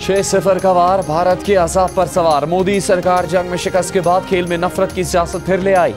6-0 का वार भारत के असाफ पर सवार। मोदी सरकार जंग में शिकस्त के बाद खेल में नफरत की सियासत फिर ले आई।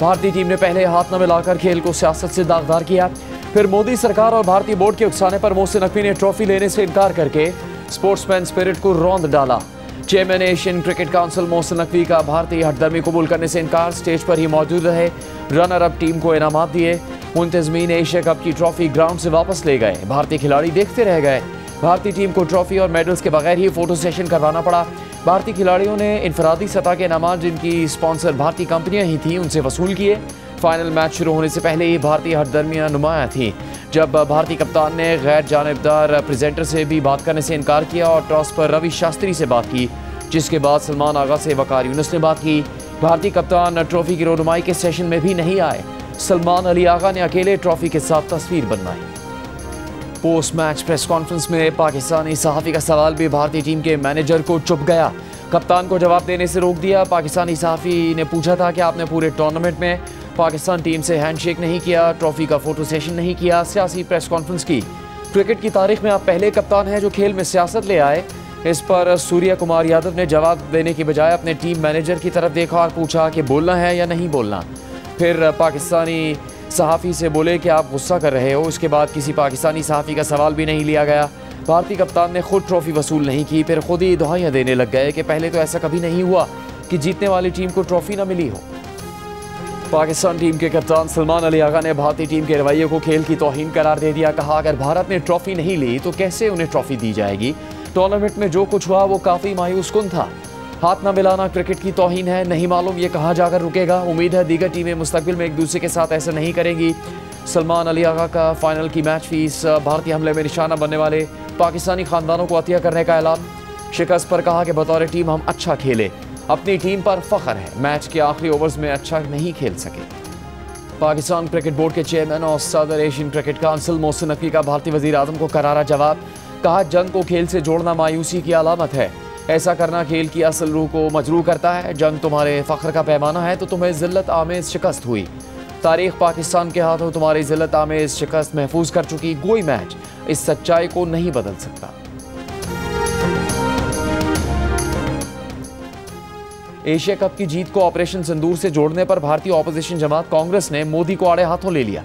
भारतीय टीम ने पहले हाथ न मिलाकर खेल को सियासत से दागदार किया, फिर मोदी सरकार और भारतीय बोर्ड के उकसाने पर मोहसिन नकवी ने ट्रॉफी लेने से इनकार करके स्पोर्ट्समैन स्पिरिट को रौंद डाला। Chairman Asian cricket council Mohsin Naqvi का भारतीय हटदर्मी कबूल करने से इनकार। स्टेज पर ही मौजूद रहे रनर अप टीम को इनामात दिए। मुंतजमीन एशिया कप की ट्रॉफी ग्राउंड से वापस ले गए। भारतीय खिलाड़ी देखते रह गए। भारतीय टीम को ट्रॉफी और मेडल्स के बगैर ही फोटो सेशन करवाना पड़ा। भारतीय खिलाड़ियों ने इनफरादी सतह के इनामात जिनकी स्पॉन्सर भारतीय कंपनियां ही थी उनसे वसूल किए। फाइनल मैच शुरू होने से पहले ही भारतीय हटदर्मियां नुमायां थी, जब भारतीय कप्तान ने गैर जानिबदार प्रेजेंटर से भी बात करने से इनकार किया और टॉस पर रवि शास्त्री से बात की, जिसके बाद सलमान आगा से वकार यूनुस ने बात की। भारतीय कप्तान ट्रॉफी की रोनुमाई के सेशन में भी नहीं आए। सलमान अली आगा ने अकेले ट्रॉफी के साथ तस्वीर बनवाई। पोस्ट मैच प्रेस कॉन्फ्रेंस में पाकिस्तानी सहाफ़ी का सवाल भी भारतीय टीम के मैनेजर को चुभ गया। कप्तान को जवाब देने से रोक दिया। पाकिस्तानी सहाफ़ी ने पूछा था कि आपने पूरे टूर्नामेंट में पाकिस्तान टीम से हैंडशेक नहीं किया, ट्रॉफी का फोटो सेशन नहीं किया, सियासी प्रेस कॉन्फ्रेंस की। क्रिकेट की तारीख में आप पहले कप्तान हैं जो खेल में सियासत ले आए। इस पर सूर्या कुमार यादव ने जवाब देने की बजाय अपने टीम मैनेजर की तरफ देखा और पूछा कि बोलना है या नहीं बोलना। फिर पाकिस्तानी सहाफ़ी से बोले कि आप गुस्सा कर रहे हो। इसके बाद किसी पाकिस्तानी सहाफ़ी का सवाल भी नहीं लिया गया। भारतीय कप्तान ने खुद ट्रॉफी वसूल नहीं की, फिर खुद ही दुहाइयाँ देने लग गए कि पहले तो ऐसा कभी नहीं हुआ कि जीतने वाली टीम को ट्रॉफी ना मिली हो। पाकिस्तान टीम के कप्तान सलमान अली आगा ने भारतीय टीम के रवैये को खेल की तौहीन करार दे दिया। कहा, अगर भारत ने ट्रॉफी नहीं ली तो कैसे उन्हें ट्रॉफी दी जाएगी। टूर्नामेंट में जो कुछ हुआ वो काफ़ी मायूस कुन था। हाथ न मिलाना क्रिकेट की तौहीन है। नहीं मालूम ये कहाँ जाकर रुकेगा। उम्मीद है दीगर टीमें मुस्तकबिल में एक दूसरे के साथ ऐसा नहीं करेंगी। सलमान अली आगा का फाइनल की मैच फीस भारतीय हमले में निशाना बनने वाले पाकिस्तानी खानदानों को अतिया करने का ऐलान। शिकस्त पर कहा कि बतौर टीम हम अच्छा खेले, अपनी टीम पर फख्र है। मैच के आखिरी ओवर्स में अच्छा नहीं खेल सके। पाकिस्तान क्रिकेट बोर्ड के चेयरमैन और सदर Asian cricket council Mohsin Naqvi का भारतीय वज़ीर आज़म को करारा जवाब। कहा, जंग को खेल से जोड़ना मायूसी की अलामत है। ऐसा करना खेल की असल रूह को मजरूह करता है। जंग तुम्हारे फ़ख्र का पैमाना है तो तुम्हें ज़िल्लत आमेज़ शिकस्त हुई। तारीख़ पाकिस्तान के हाथों तुम्हारी ज़िल्लत आमेज़ शिकस्त महफूज कर चुकी। कोई मैच इस सच्चाई को नहीं बदल सकता। एशिया कप की जीत को ऑपरेशन सिंदूर से जोड़ने पर भारतीय ऑपोजिशन जमात कांग्रेस ने मोदी को आड़े हाथों ले लिया।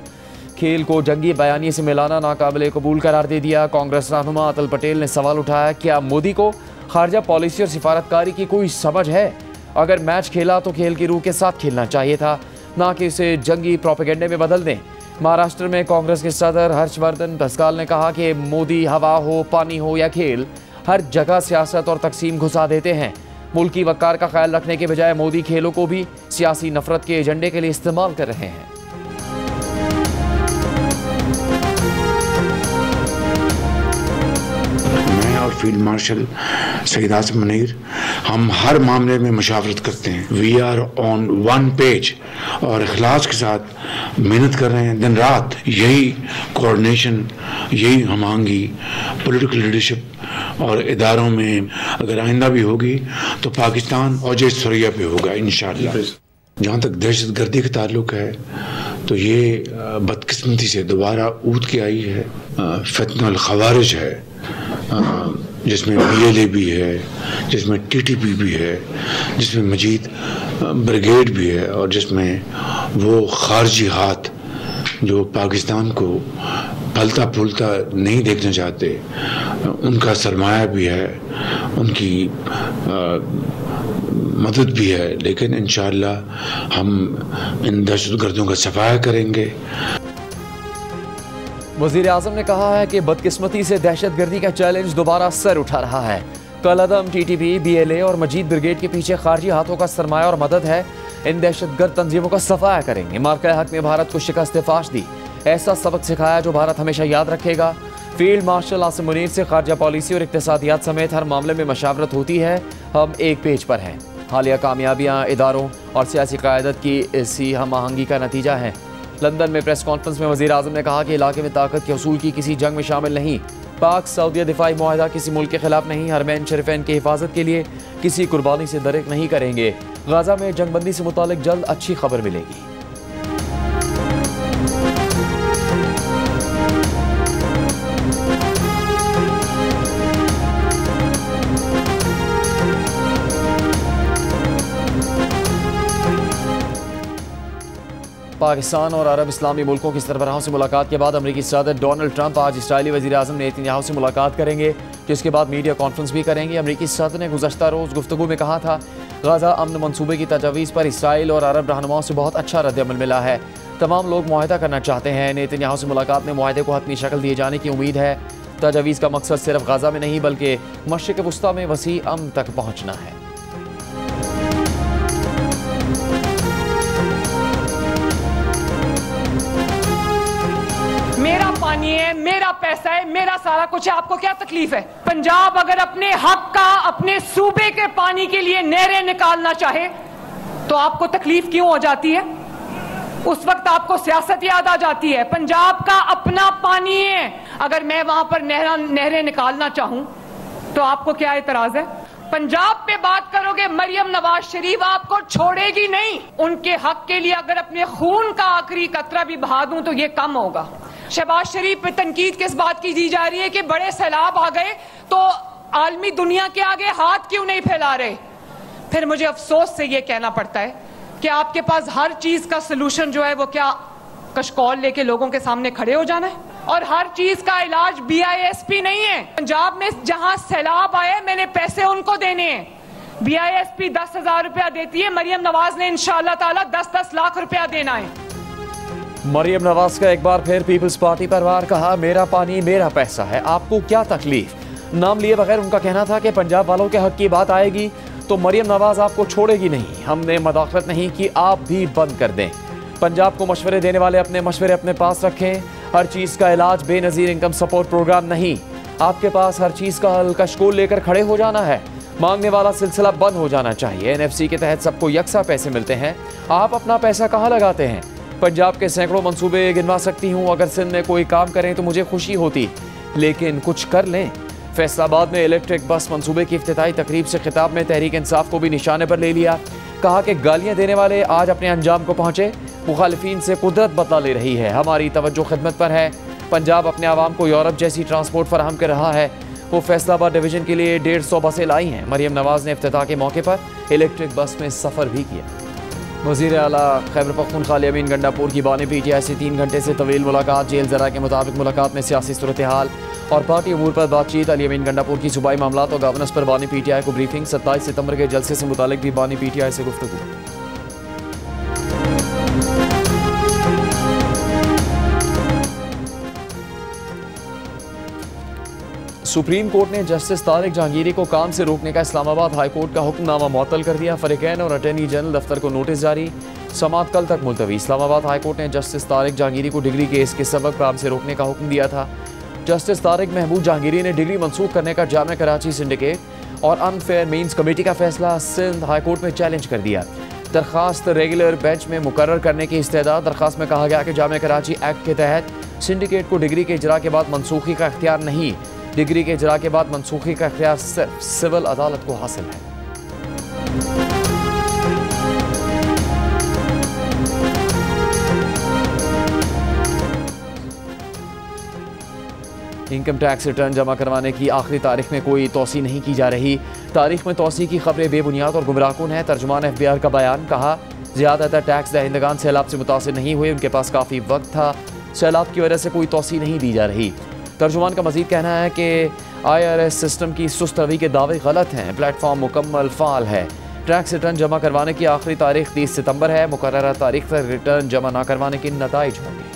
खेल को जंगी बयानिए से मिलाना नाकाबिले कबूल करार दे दिया। कांग्रेस रहनुमा अतुल पटेल ने सवाल उठाया, क्या मोदी को खारजा पॉलिसी और सिफारतकारी की कोई समझ है? अगर मैच खेला तो खेल की रूह के साथ खेलना चाहिए था, ना कि इसे जंगी प्रोपेगेंडे में बदल दें। महाराष्ट्र में कांग्रेस के सदर हर्षवर्धन भस्काल ने कहा कि मोदी हवा हो, पानी हो या खेल, हर जगह सियासत और तकसीम घुसा देते हैं। मुल्क की वक़ार का ख्याल रखने के बजाय मोदी खेलों को भी सियासी नफरत के एजेंडे के लिए इस्तेमाल कर रहे हैं। फील्ड मार्शल सईद आसिम मुनीर, हम हर मामले में मशावरत करते हैं। We are on one page और इखलास के साथ मेहनत कर रहे हैं दिन रात। यही कोऑर्डिनेशन, यही हमआहंगी पॉलिटिकल लीडरशिप और इदारों में अगर आइंदा भी होगी तो पाकिस्तान औजे सुरैया पे होगा इंशाअल्लाह। जहाँ तक दहशतगर्दी का ताल्लुक है तो ये बदकिस्मती से दोबारा ऊद के आई है। फितनल खवारिज है जिसमें PLA भी है, जिसमें TTP भी है, जिसमें मजीद ब्रिगेड भी है और जिसमें वो खारजी हाथ जो पाकिस्तान को फलता फूलता नहीं देखना चाहते, उनका सरमाया भी है, उनकी मदद भी है। लेकिन इंशाअल्लाह हम इन दहशतगर्दों का सफाया करेंगे। वज़ीर आज़म ने कहा है कि बदकिस्मती से दहशतगर्दी का चैलेंज दोबारा सर उठा रहा है। कलअदम TTP, BLA और मजीद ब्रिगेड के पीछे खारजी हाथों का सरमाया और मदद है। इन दहशतगर्द तंजीमों का सफाया करेंगे। मार्का हक ने भारत को शिकस्त फाश दी, ऐसा सबक सिखाया जो भारत हमेशा याद रखेगा। फील्ड मार्शल आसिम मुनीर से खारजा पॉलिसी और इक्तिसादियात समेत हर मामले में मशावरत होती है। हम एक पेज पर हैं। हालिया कामयाबियाँ इदारों और सियासी क़यादत की इसी हम आहंगी का नतीजा है। लंदन में प्रेस कॉन्फ्रेंस में वज़ीर आज़म ने कहा कि इलाके में ताकत के हसूल की किसी जंग में शामिल नहीं। पाक सऊदीया दिफाई मुआहदा किसी मुल्क के खिलाफ नहीं। हरमैन शरीफैन की हिफाजत के लिए किसी कुर्बानी से दरेक नहीं करेंगे। गाज़ा में जंगबंदी से मुतालिक जल्द अच्छी खबर मिलेगी। पाकिस्तान और अरब इस्लामी मुल्कों के सरबराहों से मुलाकात के बाद अमरीकी सदर डोनाल्ड ट्रंप आज इसराइली वज़ीर-ए-आज़म नेतन्याहू से मुलाकात करेंगे, जिसके बाद मीडिया कॉन्फ्रेंस भी करेंगे। अमरीकी सदर ने गुज़श्ता रोज़ गुफ्तगू में कहा था, गाज़ा अमन मंसूबे की तजवीज़ पर इसराइल और अरब रहनुमाओं से बहुत अच्छा रद्द-ए-अमल मिला है। तमाम लोग मुआहदा करना चाहते हैं। नेतन्याहू से मुलाकात में मुआहदे को हतमी शक्ल दिए जाने की उम्मीद है। तजवीज़ का मकसद सिर्फ गाज़ा में नहीं बल्कि मशरिक़ वुस्ता में वसी अमन तक पहुँचना है। मेरा पानी है, मेरा पैसा है, मेरा सारा कुछ है, आपको क्या तकलीफ है? पंजाब अगर अपने हक का, अपने सूबे के पानी के लिए नहरें निकालना चाहे तो आपको तकलीफ क्यों हो जाती है? उस वक्त आपको सियासत याद आ जाती है। पंजाब का अपना पानी है, अगर मैं वहां पर नहरें निकालना चाहूं तो आपको क्या एतराज है? पंजाब पे बात करोगे, मरियम नवाज शरीफ आपको छोड़ेगी नहीं। उनके हक के लिए अगर अपने खून का आखिरी कतरा भी बहा दूं तो ये कम होगा। शहबाज शरीफ पे तनकीद किस बात की दी जा रही है कि बड़े सैलाब आ गए तो आलमी दुनिया के आगे हाथ क्यों नहीं फैला रहे? फिर मुझे अफसोस से ये कहना पड़ता है कि आपके पास हर चीज का सलूशन जो है वो क्या कशकौल लेके लोगों के सामने खड़े हो जाना है? और हर चीज का इलाज BISP नहीं है। पंजाब में जहां सैलाब आए मैंने पैसे उनको देने हैं। BISP 10,000 रुपया देती है, मरियम नवाज ने इंशाअल्लाह ताला 10-10 लाख रुपया देना है। मरियम नवाज का एक बार फिर पीपल्स पार्टी पर वार, कहा मेरा पानी मेरा पैसा है, आपको क्या तकलीफ? नाम लिए बगैर उनका कहना था कि पंजाब वालों के हक की बात आएगी तो मरियम नवाज आपको छोड़ेगी नहीं। हमने मदाखलत नहीं की, आप भी बंद कर दें। पंजाब को मशवरे देने वाले अपने मशवरे अपने पास रखें। हर चीज़ का इलाज बेनज़ीर इनकम सपोर्ट प्रोग्राम नहीं। आपके पास हर चीज़ का हल कशकोल लेकर खड़े हो जाना है। मांगने वाला सिलसिला बंद हो जाना चाहिए। NFC के तहत सबको यकसा पैसे मिलते हैं, आप अपना पैसा कहाँ लगाते हैं? पंजाब के सैकड़ों मंसूबे गिनवा सकती हूँ। अगर सिंध में कोई काम करें तो मुझे खुशी होती, लेकिन कुछ कर लें। फैसलाबाद में इलेक्ट्रिक बस मंसूबे की इफ्तिताई तकरीब से खिताब में तहरीक इंसाफ को भी निशाने पर ले लिया। कहा कि गालियां देने वाले आज अपने अंजाम को पहुंचे। मुखालिफिन से कुदरत बदला ले रही है, हमारी तवज्जो खिदमत पर है। पंजाब अपने आवाम को यूरोप जैसी ट्रांसपोर्ट फराहम कर रहा है। वो फैसलाबाद डिवीजन के लिए 150 बसें लाई हैं। मरियम नवाज ने इफ्तिताह के मौके पर इलेक्ट्रिक बस में सफ़र भी किया। वज़ीर आला खैबर पख्तूनख्वा अली गंडापुर की बानी PTI से 3 घंटे से तवील मुलाकात। जेल ज़रा के मुताबिक मुलाकात में सियासी सूरत हाल और पार्टी अमूर पर बातचीत। अली गंडापुर की सूबाई मामलात और गवर्नेंस पर बानी PTI को ब्रीफिंग। 27 सितंबर के जलसे से मुतालिक भी बानी PTI से गुफ्तगू। सुप्रीम कोर्ट ने जस्टिस तारिक जहांगीरी को काम से रोकने का इस्लामाबाद हाई कोर्ट का हुक्मनामा मुअत्तल कर दिया। फरीकैन और अटॉर्नी जनरल दफ्तर को नोटिस जारी, समाअत कल तक मुलतवी। इस्लामाबाद हाई कोर्ट ने जस्टिस तारिक जहांगीरी को डिग्री केस के सबब काम से रोकने का हुक्म दिया था। जस्टिस तारिक महबूब जहांगीरी ने डिग्री मनसूख करने का जामिया कराची सिंडिकेट और अनफेयर मीन्स कमेटी का फैसला सिंध हाई कोर्ट में चैलेंज कर दिया। दरखास्त रेगुलर बेंच में मुकर्रर करने की इस्तेदाद। दरखास्त में कहा गया कि जामिया कराची एक्ट के तहत सिंडिकेट को डिग्री के इजरा के बाद मनसूखी का इख्तियार नहीं, डिग्री के इजरा के बाद मनसूखी का इख्तियार सिर्फ सिविल अदालत को हासिल है। इनकम टैक्स रिटर्न जमा करवाने की आखिरी तारीख में कोई तोसी नहीं की जा रही। तारीख में तोसी की खबरें बेबुनियाद और गुमराहकुन है। तर्जुमान FBR का बयान, कहा ज़्यादातर टैक्स दहिंदगान सैलाब से मुतासिर नहीं हुए, उनके पास काफ़ी वक्त था, सैलाब की वजह से कोई तोसी नहीं दी जा रही। तर्जुमान का मजीद कहना है कि IRS सिस्टम की सुस्त रवि के दावे गलत हैं, प्लेटफॉर्म मुकम्मल फ़ाल है। टैक्स रिटर्न जमा करवाने की आखिरी तारीख 30 सितंबर है। मुकर्ररा तारीख तक रिटर्न जमा न करवाने के नताइज होंगे।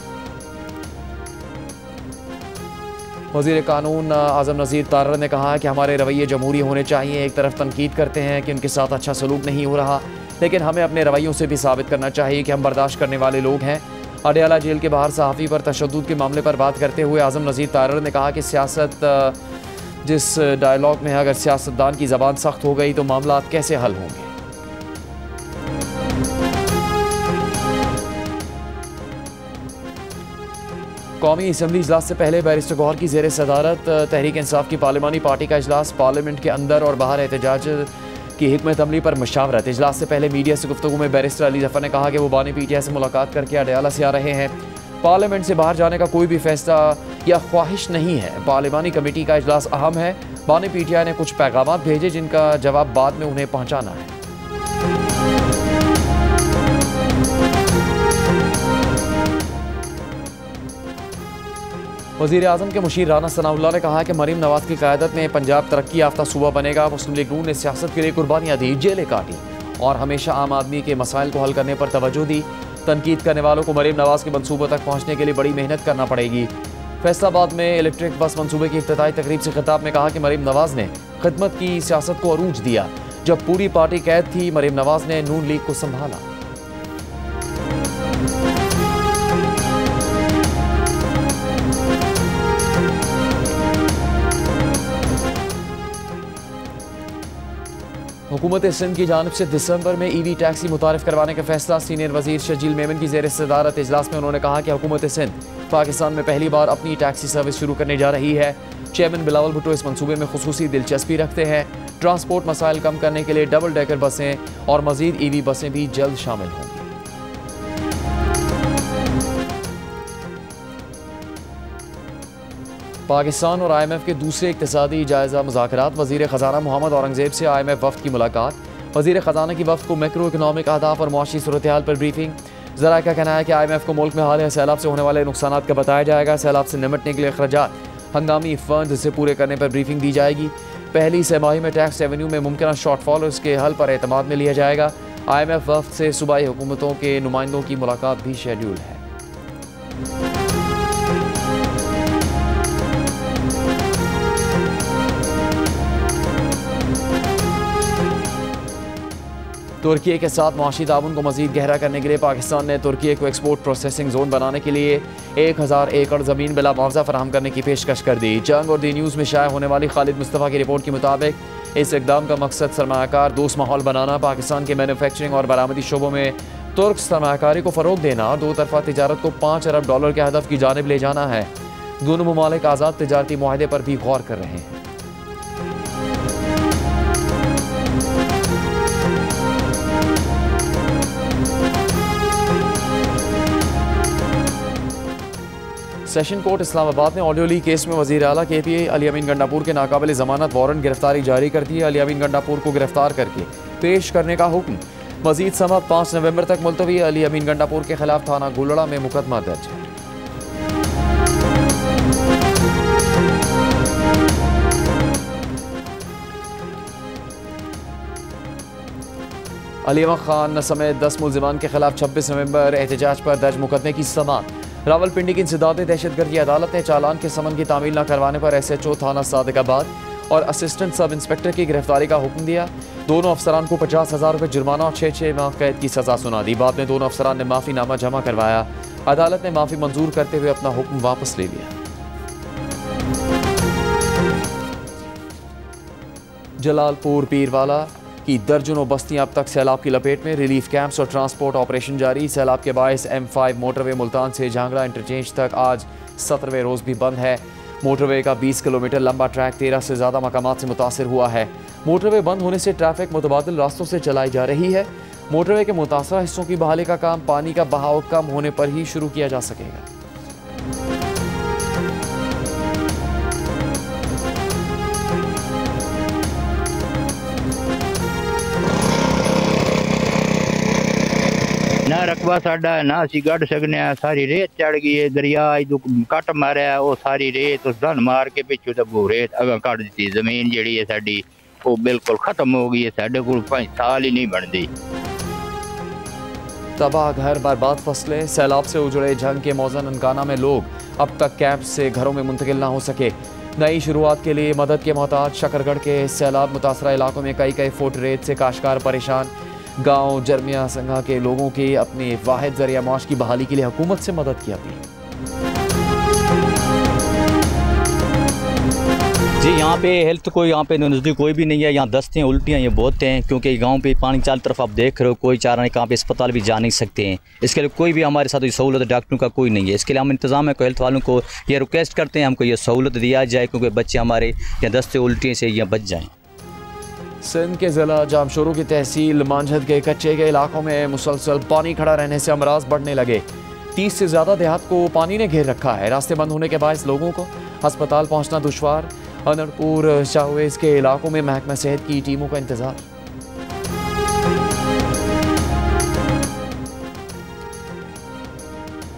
वज़ीर कानून आज़म नज़ीर तारर ने कहा कि हमारे रवैये जमहूरी होने चाहिए। एक तरफ तनकीद करते हैं कि उनके साथ अच्छा सलूक नहीं हो रहा, लेकिन हमें अपने रवैयों से भी साबित करना चाहिए कि हम बर्दाश्त करने वाले लोग हैं। अडयाला जेल के बाहर सहाफ़ी पर तशद्दुद के मामले पर बात करते हुए आज़म नज़ीर तारर ने कहा कि सियासत जिस डायलॉग में है, अगर सियासतदान की ज़बान सख्त हो गई तो मामला कैसे हल होंगे। कौमी असम्बली इजलास से पहले बैरिस्टर गौहर की ज़ेर सदारत तहरीक इंसाफ की पार्लिमानी पार्टी का इजलास। पार्लियामेंट के अंदर और बाहर एहतजाज की हिकमत अमली पर मशावरत। इजलास से पहले मीडिया से गुफ्तगू में बैरिस्टर अली जफ़र ने कहा कि वो बानी PTI से मुलाकात करके अडयाला से आ रहे हैं। पार्लियामेंट से बाहर जाने का कोई भी फैसला या ख्वाहिश नहीं है। पार्लिमानी कमेटी का इजलास अहम है। बानी PTI ने कुछ पैगाम भेजे जिनका जवाब बाद में उन्हें पहुँचाना है। वज़ीर आज़म के मुशीर राना सनाउल्लाह ने कहा कि मरीम नवाज की क़यादत में पंजाब तरक्की याफ्ता सूबा बनेगा। मुस्लिम लीग नून ने सियासत के लिए कुर्बानियाँ दी, जेलें काटी और हमेशा आम आदमी के मसाइल को हल करने पर तवज्जो दी। तनकीद करने वालों को मरीम नवाज के मनसूबों तक पहुँचने के लिए बड़ी मेहनत करना पड़ेगी। फैसलाबाद में इलेक्ट्रिक बस मनसूबे की इफ्तिताई तकरीब से खिताब में कहा कि मरीम नवाज ने खिदमत की सियासत को अरूज दिया। जब पूरी पार्टी कैद थी, मरीम नवाज ने नून लीग को संभाला। हुकूमत सिंध की जानिब से दिसंबर में ईवी टैक्सी मुतारिफ करवाने का फैसला। सीनियर वजीर शजील मेमन की ज़ेर सदारत इजलास में उन्होंने कहा कि हुकूमत सिंध पाकिस्तान में पहली बार अपनी टैक्सी सर्विस शुरू करने जा रही है। चेयरमैन बिलावल भुट्टो इस मंसूबे में खुसूसी दिलचस्पी रखते हैं। ट्रांसपोर्ट मसाइल कम करने के लिए डबल डेकर बसें और मजीद ईवी बसें भी जल्द शामिल होंगी। पाकिस्तान और IMF के दूसरे इक्तिसादी जायजा मुज़ाकरात। वज़ीर ख़जाना मोहम्मद औरंगज़ेब से IMF वफ़द की मुलाकात। वज़ीर ख़जाना की वफ़द को मैक्रो इकनॉमिक अहदाफ और मुआशी सूरत हाल पर ब्रीफिंग। ज़रा का कहना है कि IMF को मुल्क में हाल सैलाब से होने वाले नुकसानात का बताया जाएगा। सैलाब से निपटने के लिए अखराजात हंगामी फंड से पूरे करने पर ब्रीफिंग दी जाएगी। पहली सेमाही में टैक्स रेवेन्यू में मुमकिन शॉर्टफॉल और उसके हल पर एतमाद में लिया जाएगा। IMF वफ़द से सूबाई हुकूमतों के नुमाइंदों की मुलाकात भी शेड्यूल है। तुर्की के साथ मुआशी ताउन को मज़ीद गहरा करने के लिए पाकिस्तान ने तुर्की को एक्सपोर्ट प्रोसेसिंग जोन बनाने के लिए 1000 एकड़ ज़मीन बिला मुआवजा फराहम करने की पेशकश कर दी। जंग और दी न्यूज़ में शाया होने वाली खालिद मुस्तफ़ा की रिपोर्ट के मुताबिक इस इक़दाम का मकसद सरमायाकार दोस्त माहौल बनाना, पाकिस्तान के मैन्युफैक्चरिंग और बरामदी शोबों में तुर्क सरमायाकारी को फ़रोग देना और दो तरफ़ा तिजारत को $5 अरब के हदफ की जानिब ले जाना है। दोनों ममालिक आज़ाद तिजारती मुआहदे पर भी गौर कर रहे हैं। सेशन कोर्ट इस्लामाबाद ने ऑडियो लीक केस में वज़ीर आला KPA अली अमीन गंडापुर के नाकाबिल ज़मानत वारंट गिरफ्तारी जारी कर दी है। अली अमीन गंडापुर को गिरफ्तार करके पेश करने का हुक्म। मज़ीद समाअत 5 नवंबर तक मुलतवी। अली अमीन गंडापुर के खिलाफ थाना गुलड़ा में मुकदमा दर्ज है। अली अहमद खान समेत 10 मुलजिमान के खिलाफ 26 नवंबर एहतजाज पर दर्ज मुकदमे की समाअत। रावलपिंडी की इंसदाद दहशतगर्दी अदालत ने चालान के समन की तामील न करवाने पर SHO थाना सादिकाबाद और असिस्टेंट सब इंस्पेक्टर की गिरफ्तारी का हुक्म दिया। दोनों अफसरान को 50,000 रुपये जुर्माना और 6 माह कैद की सजा सुना दी। बाद में दोनों अफसरान ने माफ़ीनामा जमा करवाया। अदालत ने माफ़ी मंजूर करते हुए अपना हुक्म वापस ले लिया। जलालपुर पीरवाला की दर्जनों बस्तियां अब तक सैलाब की लपेट में। रिलीफ कैंप्स और ट्रांसपोर्ट ऑपरेशन जारी। सैलाब के बायस M5 मोटरवे मुल्तान से झांगड़ा इंटरचेंज तक आज 17वें रोज़ भी बंद है। मोटरवे का 20 किलोमीटर लंबा ट्रैक 13 से ज़्यादा मकामात से मुतासर हुआ है। मोटरवे बंद होने से ट्रैफिक मुतबादिल रास्तों से चलाई जा रही है। मोटरवे के मुतासरा हिस्सों की बहाली का काम पानी का बहाव कम होने पर ही शुरू किया जा सकेगा। ना रकबा साडा ना असी गढ़ सकने, सारी रेत चढ़ गई है। दरिया कट मारिया वो सारी रेत धन मार के पिछू तो रेत अगर कट दी। जमीन जी है साडी वो बिल्कुल खत्म हो गई है। साडे को 5 साल ही नहीं बनती। तबाह घर बर्बाद फसलें। सैलाब से उजड़े जंग के मौजन ननकाना में लोग अब तक कैंप से घरों में मुंतकिल ना हो सके। नई शुरुआत के लिए मदद के मोहताज। शकरगढ़ के सैलाब मुतासरा इलाकों में कई फुट रेत से काश्तकार परेशान। गांव जरमिया संघा के लोगों की अपने वाहिद जरिया माश की बहाली के लिए हुकूमत से मदद की अपील। जी यहाँ पे हेल्थ कोई यहाँ पे नज़दीक कोई भी नहीं है। यहाँ दस्ते उल्टियाँ ये बहुत हैं क्योंकि गांव पे पानी चारों तरफ आप देख रहे हो। कोई चारा नहीं, कहाँ पे अस्पताल भी जा नहीं सकते हैं। इसके लिए कोई भी हमारे साथ सहूलत डॉक्टरों का कोई नहीं है। इसके लिए हम इंतज़ाम है को हेल्थ वालों को ये रिक्वेस्ट करते हैं हमको ये सहूलत दिया जाए क्योंकि बच्चे हमारे यहाँ दस्ते उल्टियों से यहाँ बच जाएँ। सिंध के ज़िला जामशोरू की तहसील मांझद के कच्चे के इलाकों में मुसलसल पानी खड़ा रहने से अमराज बढ़ने लगे। 30 से ज़्यादा देहात को पानी ने घेर रखा है। रास्ते बंद होने के बायस लोगों को अस्पताल पहुंचना दुश्वार। अनरपुर शाहवेज के इलाकों में महकमा सेहत की टीमों का इंतजार।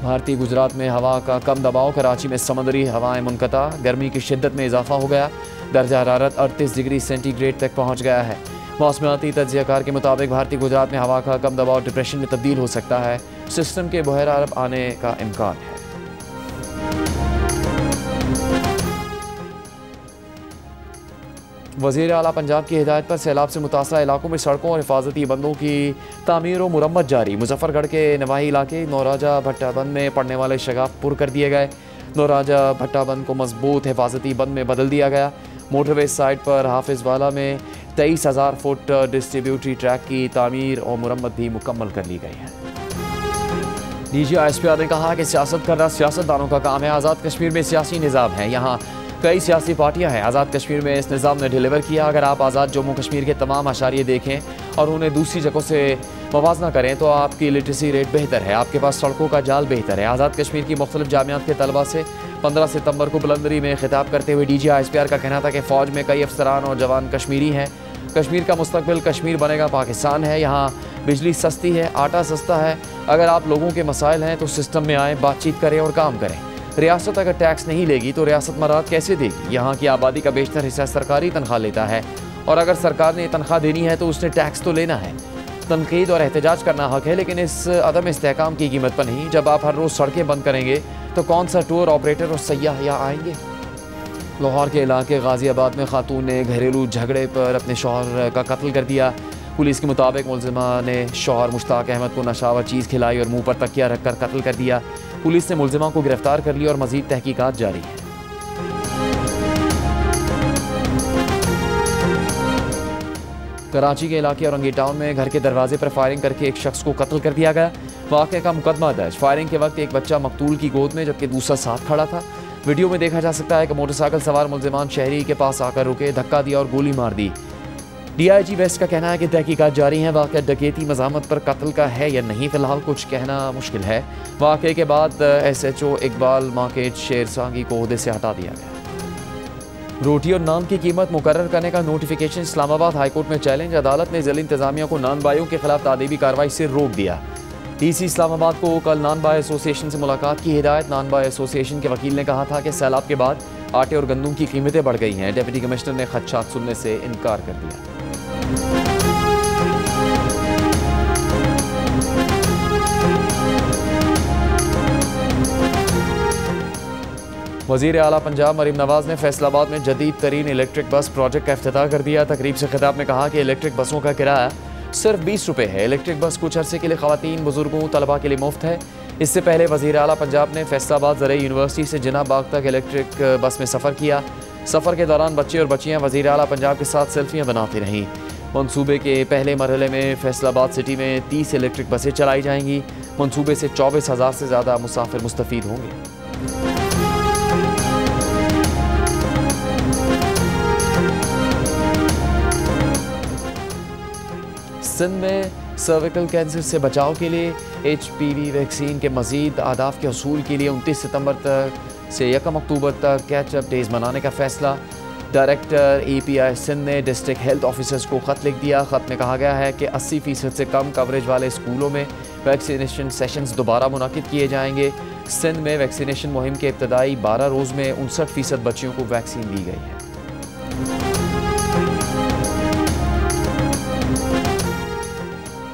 भारतीय गुजरात में हवा का कम दबाव, कराची में समुद्री हवाएं मुनक़ता, गर्मी की शिद्दत में इजाफा हो गया, दर्जा हरारत 38 डिग्री सेंटीग्रेड तक पहुंच गया है। मौसमियाती तज्ज़ियाकार के मुताबिक भारतीय गुजरात में हवा का कम दबाव डिप्रेशन में तब्दील हो सकता है। सिस्टम के बहर अरब आने का इम्कान है। वज़ीर आला पंजाब की हिदायत पर सैलाब से मुतासरा इलाकों में सड़कों और हिफाजती बंदों की तामीर और मुरम्मत जारी। मुजफ्फरगढ़ के नवाही इलाके नौराजा भट्टा बंद में पड़ने वाले शगाफ पुर कर दिए गए। नौराजा भट्टा बंद को मजबूत हिफाजती बंद में बदल दिया गया। मोटरवे साइड पर हाफिज़वाला में 23,000 फुट डिस्ट्रीब्यूटरी ट्रैक की तामीर और मुरम्मत भी मुकम्मल कर ली गई है। DGISPR ने कहा कि सियासत करना सियासतदानों का काम है। आज़ाद कश्मीर में सियासी निज़ाम है, यहाँ कई सियासी पार्टियां हैं। आज़ाद कश्मीर में इस निज़ाम ने डिलीवर किया। अगर आप आज़ाद जम्मू कश्मीर के तमाम आशारिये देखें और उन्हें दूसरी जगहों से मवाजना करें तो आपकी लिटरेसी रेट बेहतर है, आपके पास सड़कों का जाल बेहतर है। आज़ाद कश्मीर की मुख्तलिफ जामियात के तलबा से 15 सितंबर को बुलंदरी में खिताब करते हुए DGISPR का कहना था कि फ़ौज में कई अफसरान और जवान कश्मीरी हैं। कश्मीर का मुस्तकबिल कश्मीर बनेगा पाकिस्तान है। यहाँ बिजली सस्ती है, आटा सस्ता है। अगर आप लोगों के मसाइल हैं तो सिस्टम में आएँ, बातचीत करें और काम करें। रियासत अगर टैक्स नहीं लेगी तो रियासत मराद कैसे देगी? यहाँ की आबादी का बेशतर हिस्सा सरकारी तनख्वाह लेता है और अगर सरकार ने तनख्वाह देनी है तो उसने टैक्स तो लेना है। तनकीद और एहतजाज करना हक है, लेकिन इस अदम इस्तेहकाम की कीमत पर नहीं। जब आप हर रोज़ सड़कें बंद करेंगे तो कौन सा टूर ऑपरेटर और सयाह यहाँ आएंगे? लाहौर के इलाके गाजियाबाद में खातून ने घरेलू झगड़े पर अपने शौहर का कत्ल कर दिया। पुलिस के मुताबिक मुलजिमा ने शौहर मुश्ताक अहमद को नशावर चीज़ खिलाई और मुंह पर तकिया रखकर कत्ल कर दिया। पुलिस ने मुलजिमा को गिरफ्तार कर लिया और मजीद तहकीकात जारी है। कराची के इलाके औरंगी टाउन में घर के दरवाजे पर फायरिंग करके एक शख्स को कत्ल कर दिया गया। वाक़े का मुकदमा दर्ज। फायरिंग के वक्त एक बच्चा मकतूल की गोद में जबकि दूसरा साथ खड़ा था। वीडियो में देखा जा सकता है कि मोटरसाइकिल सवार मुलजिमान शहरी के पास आकर रुके, धक्का दिया और गोली मार दी। DIG वेस्ट का कहना है कि तहकीकात जारी हैं। वाक़या डकैती मज़ामत पर कत्ल का है या नहीं, फ़िलहाल कुछ कहना मुश्किल है। वाक़े के बाद SHO इकबाल मार्केट शेर सांगी को ओहदे से हटा दिया गया। रोटी और नान की कीमत मुकर्रर करने का नोटिफिकेशन इस्लामाबाद हाईकोर्ट में चैलेंज। अदालत ने ज़िला इंतज़ामिया को नान बाइयों के खिलाफ तादीबी कार्रवाई से रोक दिया। DC इस्लामाबाद को कल नान बाय एसोसिएशन से मुलाकात की हिदायत। नान बाय एसोसिएशन के वकील ने कहा था कि सैलाब के बाद आटे और गंदम की कीमतें बढ़ गई हैं। डिप्टी कमिश्नर ने खदशात सुनने से इनकार कर दिया। वज़ीर आला पंजाब मरीम नवाज ने फैसलाबाद में जदीद तरीन इलेक्ट्रिक बस प्रोजेक्ट का इफ्तिताह कर दिया। तकरीब से खिताब में कहा कि इलेक्ट्रिक बसों का किराया सिर्फ 20 रुपये है। इलेक्ट्रिक बस कुछ अरसे के लिए ख़वातीन, बुजुर्गों, तलबा के लिए मुफ्त है। इससे पहले वज़ीर आला पंजाब ने फैसलाबाद ज़राई यूनिवर्सिटी से जिना बाग तक इलेक्ट्रिक बस में सफ़र किया। सफ़र के दौरान बच्चे और बच्चियाँ वज़ीर आला पंजाब के साथ सेल्फियाँ बनाती रहीं। मनसूबे के पहले मरहले में फैसलाबाद सिटी में 30 इलेक्ट्रिक बसें चलाई जाएंगी। मनसूबे से 24,000 से ज़्यादा मुसाफिर मुस्तफ़ीद होंगे। सिंध में सर्विकल कैंसर से बचाव के लिए HPV वैक्सीन के मज़ीद आदाफ के हसूल के लिए 29 सितंबर तक से 1 अक्टूबर तक कैचअप डेज मनाने का फ़ैसला। डायरेक्टर EPI सिंध ने डिस्ट्रिक्ट हेल्थ ऑफिसर्स को ख़त लिख दिया। ख़त में कहा गया है कि 80% से कम कवरेज वाले स्कूलों में वैक्सीनेशन सेशंस दोबारा मुनाकिद किए जाएंगे। सिंध में वैक्सीनेशन मुहिम के इब्तदाई 12 रोज़ में 59% बच्चियों को वैक्सीन दी गई है।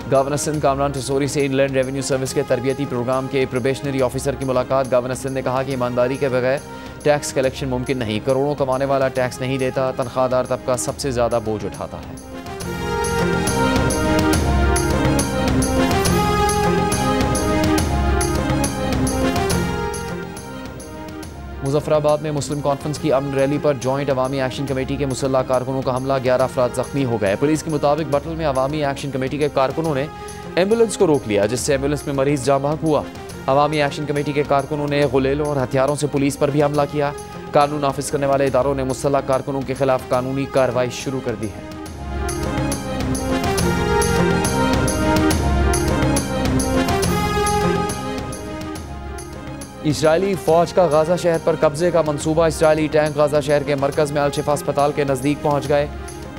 गवर्नर सिंध कामरान टसोरी से इनलैंड रेवेन्यू सर्विस के तरबियती प्रोग्राम के प्रोबेशनरी ऑफिसर की मुलाकात। गवर्नर सिंध ने कहा कि ईमानदारी के बगैर टैक्स कलेक्शन मुमकिन नहीं। करोड़ों कमाने वाला टैक्स नहीं देता। तनख्वाहदार तबका सबसे ज़्यादा बोझ उठाता है। मुजफ्फराबाद में मुस्लिम कॉन्फ्रेंस की अमन रैली पर जॉइंट अवामी एक्शन कमेटी के मुसल्लह कारकुनों का हमला, 11 अफराद जख्मी हो गए। पुलिस के मुताबिक बटल में अवामी एक्शन कमेटी के कारकुनों ने एम्बुलेंस को रोक लिया, जिससे एम्बुलेंस में मरीज जाँ बहक हुआ। अवामी एक्शन कमेटी के कारकुनों ने गुलेलों और हथियारों से पुलिस पर भी हमला किया। कानून नाफिज करने वाले इदारों ने मुसल्लह कारकुनों के खिलाफ कानूनी कार्रवाई शुरू कर दी है। इजरायली फ़ौज का गाज़ा शहर पर कब्जे का मंसूबा। इजरायली टैंक गाज़ा शहर के मरकज़ में अल-शिफा अस्पताल के नज़दीक पहुँच गए।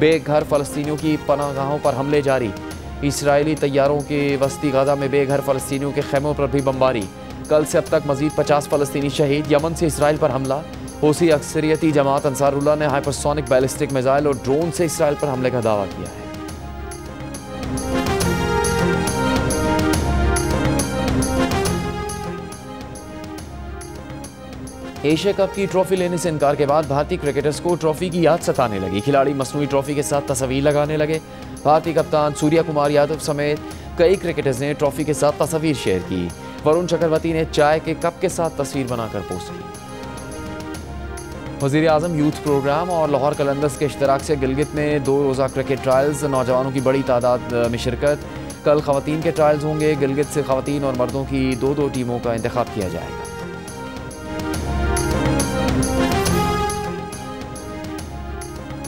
बेघर फ़लस्तीनियों की पनाहगाहों पर हमले जारी। इजरायली तैयारों की वस्ती गाज़ा में बेघर फ़लस्तीनियों के खैमों पर भी बमबारी। कल से अब तक मजीद 50 फ़लस्तीनी शहीद। यमन से इसराइल पर हमला। हूसी अक्सरियती जमात अंसारुल्लाह ने हाइपरसोनिक बैलिस्टिक मिसाइल और ड्रोन से इसराइल पर हमले का दावा किया है। एशिया कप की ट्रॉफी लेने से इनकार के बाद भारतीय क्रिकेटर्स को ट्रॉफी की याद सताने लगी। खिलाड़ी मसनूई ट्रॉफी के साथ तस्वीर लगाने लगे। भारतीय कप्तान सूर्या कुमार यादव समेत कई क्रिकेटर्स ने ट्रॉफी के साथ तस्वीर शेयर की। वरुण चक्रवर्ती ने चाय के कप के साथ तस्वीर बनाकर पोस्ट की। वज़ीर आज़म यूथ प्रोग्राम और लाहौर कलंदर्स के इश्तराक से गिलगित में 2 रोज़ा क्रिकेट ट्रायल्स। नौजवानों की बड़ी तादाद में शिरकत। कल ख़वातीन के ट्रायल्स होंगे। गिलगित से ख़वातीन और मर्दों की 2-2 टीमों का इंतखाब किया जाएगा।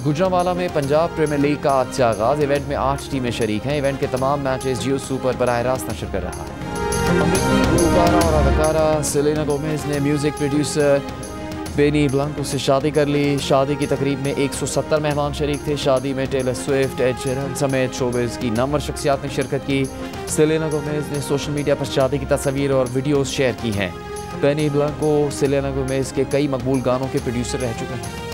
गुजरांवाला में पंजाब प्रीमियर लीग का आज से आगाज। इवेंट में 8 टीमें शरीक हैं। इवेंट के तमाम मैचेस जियो सुपर बराह रास्त नशर कर रहा है। अमेरिकी गुलकारा और अदाकारा सेलेना गोमेज ने म्यूजिक प्रोड्यूसर बेनी ब्लांको से शादी कर ली। शादी की तकरीब में 170 मेहमान शरीक थे। शादी में टेलर स्विफ्ट, एड शेरन समेत शोबिज की नामवर शख्सियात ने शिरकत की। सेलेना गोमेज ने सोशल मीडिया पर शादी की तस्वीर और वीडियोस शेयर की हैं। बेनी ब्लांको सेलेना गोमेज के कई मकबूल गानों के प्रोड्यूसर रह चुके हैं।